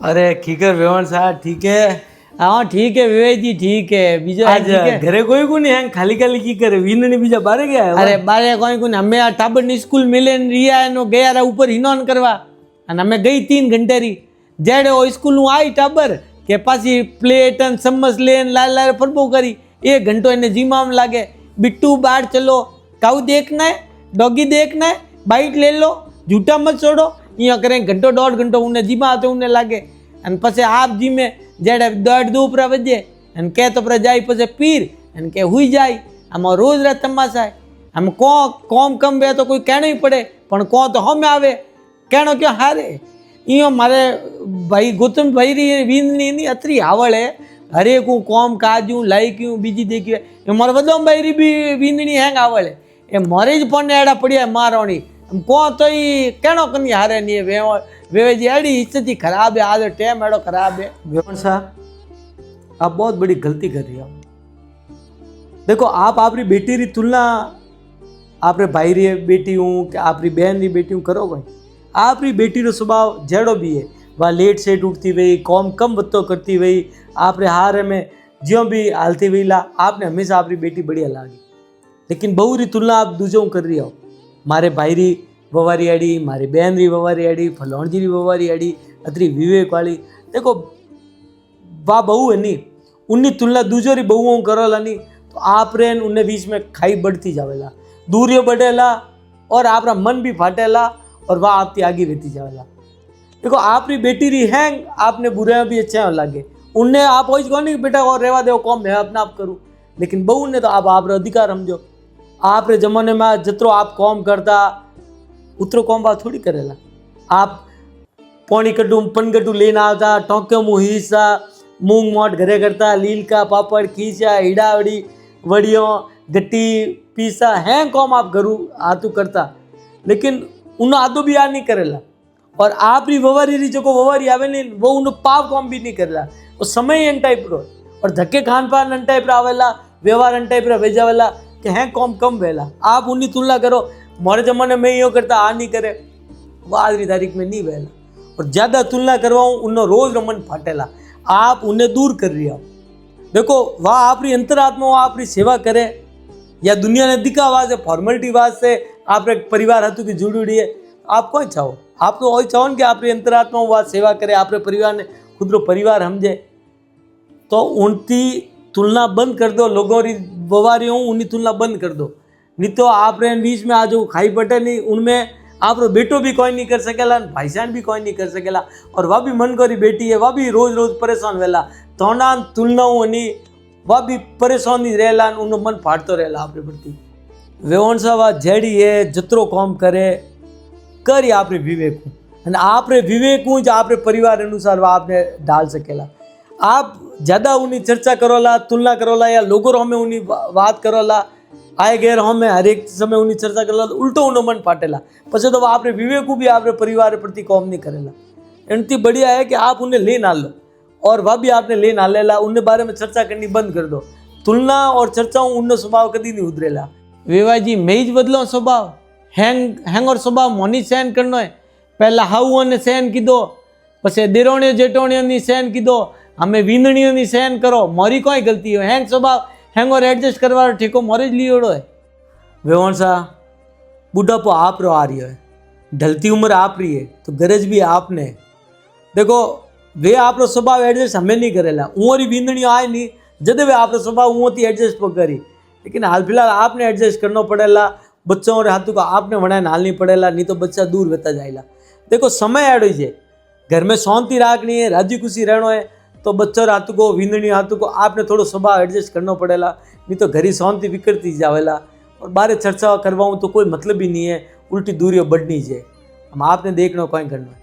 अरे खीकर वेवण साहब ठीक है। हाँ ठीक है विवेक जी ठीक है बीजो आज घरे कोई को नहीं है खाली खाली की करे वीननी बीजा बारे गया है अरे बारे कोई को हमें आ टाबर ની સ્કૂલ મિલેન રિયા નો ગયા રા ઉપર હિનોન કરવા અને અમે ગઈ 3 ઘંटे રી જેડે ઓ સ્કૂલ નું આઈ टाबर કે પાછી પ્લેટ અને ચમ્મચ લેન લાલ લાલ ફરબો કરી 1 ઘંટો એને જીમામ લાગે बिट्टू बाहर चलो काऊ देखना है डॉगी देखना है बाइट ले लो झूठा मत छोड़ो यहाँ करें घंटो 1.5 घंटो उन्हें जीमा आते उन्हें लागे अन पसे आप जी में जेड़े 1.5 उपरा बजे अन के तो पर जाई पसे पीर अन के हुई जाई हम रोज रात तमाशा है हम कौम कम वे तो कोई कहना ही पड़े पण को तो हम आवे कहनो क्यों हारे यो मारे भाई गौतम भाई री वींदनी नी अतरी आवड़ है हरेक हूँ कॉम काजू लाइक्यू बीजी देखी है मारे बदो भाई री भी वींदनी हैंग आवड़ है ए मारे ज पण एड़ा पड़िया मारोनी को तो ही कहनो कनी हारे नहीं वेवे जी एड़ी स्थिति खराब है आज टाइम एड़ो खराब है। वेवण साहब आप बहुत बड़ी गलती कर रही हो। देखो आप आपरी बेटी री तुलना आपरे भाई री बेटी हूँ कि आपरी बहन री बेटी हूँ करो कोई आपरी बेटी रो स्वभाव जेड़ो भी है वह लेट सेट उठती हुई कौम कम बत्तो करती हुई आपरे हारे में ज्यों भी हालती हुई ला आपने हमेशा आपरी बेटी बढ़िया लागी लेकिन बहू री तुलना आप दूजों कर रही हो। मारे भाई री ववारी आड़ी मारी बहन री ववारी आड़ी फलोणजी री ववारी आड़ी अतरी विवेक वाली देखो वाह बहू है नी उन्नी तुलना दूजो री बहुओं करोला नी तो आप रे उन्हें बीच में खाई बढ़ती जावेला दूरियों बढ़ेला और आपरा मन भी फाटेला और वह आपकी आगे रहती जावेला। देखो आपरी बेटी री हैंग आपने बुरे भी अच्छे लगे उनने आप वही कहो नहीं बेटा और रेवा दो कौन मैं अपना आप करूँ लेकिन बहू ने तो आप अधिकार समझो आप रे जमाने में जतरो आप कौम करता उतरो कौम बात थोड़ी करेला आप पौनी कड्डू पनगड्डू लेना आता टोक्यो मुँह हिस्सा मूंग मोट घरे करता लील का पापड़ खींचा हिडावड़ी वड़ियों गट्टी पीसा हैं कौम आप घरू आतू करता लेकिन उन आदो भी याद नहीं करेला और आप री ववारी री जो ववारी आवे नहीं वो उन पाप कौम भी नहीं करेला वो समय एन टाइप रो और धक्के खान पान एन टाइप आवेला व्यवहार एन टाइप भेजावेला कि हैं कौम कम वेला आप उन्नी तुलना करो मोरे जमाने में यो करता आ नहीं करे वो आज की तारीख में नहीं वेला और ज़्यादा तुलना करवाऊँ उन्नो रोज मन फाटेला आप उन्हें दूर कर रही हो। देखो वह आपरी अंतरात्मा आपरी सेवा करे या दुनिया ने दिखावा से फॉर्मेलिटी वाद से आप एक परिवार हतु की जुड़ी है आप कौन चाहो आप तो वही चाहो कि आपरी अंतरात्मा वह सेवा करे आपरे परिवार ने खुद रो परिवार समझे तो उनकी तुलना बंद कर दो लोगों री बवारी हूँ उनकी तुलना बंद कर दो नहीं तो आप रे बीच में आज खाई बटे नहीं उनमें आप रो बेटो भी कोई नहीं कर सकेला भाईजान भी कोई नहीं कर सकेला और वह भी मन करी बेटी है वह भी रोज रोज परेशान वेला तो ना तुलनाओं नहीं वह भी परेशान ही रहेला उन मन फाड़तो रहेला आपरे प्रति। वेवण साहब जेड़ी है जतरो काम करे करी आपरे विवेक हूँ અને आपरे विवेक हूँ जो आपरे परिवार अनुसार वह आपने डाल सकेला। आप ज़्यादा उन्हीं चर्चा करोला तुलना करोला या लोगों हमें उन्हीं बात करोला आए गैर हमें हर एक समय उन्हीं चर्चा करोला तो उल्टो उन्हें मन फाटेला पछे तो आपरे विवेक भी आपरे परिवार प्रति कौम नहीं करेला। इनती बढ़िया है कि आप उन्हें ले ना लो और वह भी आपने ले ना लेला उन्हें बारे में चर्चा करनी बंद कर दो तुलना और चर्चाओं उन्हें स्वभाव कभी नहीं उधरेला। विवा जी मैं ही बदलो स्वभाव हैंग और स्वभाव मोनी सहन करनो है पहला हाउ ने सहन कीधो पछे देरोणियों जेठोणियों नी सहन कीधो हमें वींदणियों नी सहन करो मोरी कोई गलती हो हैंग स्वभाव हैंग और एडजस्ट करवा ठेको मोरे ज लियोड़ो है। वेवण साहब बुढ़ापो आप रो आ रही है ढलती उम्र आप रही है तो गरज भी आपने देखो वे आप रो स्वभाव एडजस्ट हमें नहीं करेला उरी वींदणियों आए नहीं जब वे आप रो स्वभाव उती एडजस्ट करी लेकिन हाल फिलहाल आपने एडजस्ट करना पड़ेला बच्चों और हाथों को आपने वनाए नाल नहीं पड़ेला नहीं तो बच्चा दूर रहता जाएगा। देखो समय एडो है घर में शांति राखनी है राजी खुशी रहना है तो बच्चों हाथों को वींदणी हाथों को आपने थोड़ो स्वभाव एडजस्ट करना पड़ेला नहीं तो घर ही शांति बिखरती जावेला और बारे चर्चा करवाऊँ तो कोई मतलब ही नहीं है उल्टी दूरियों बढ़नी है हम आपने देखना कोई करना।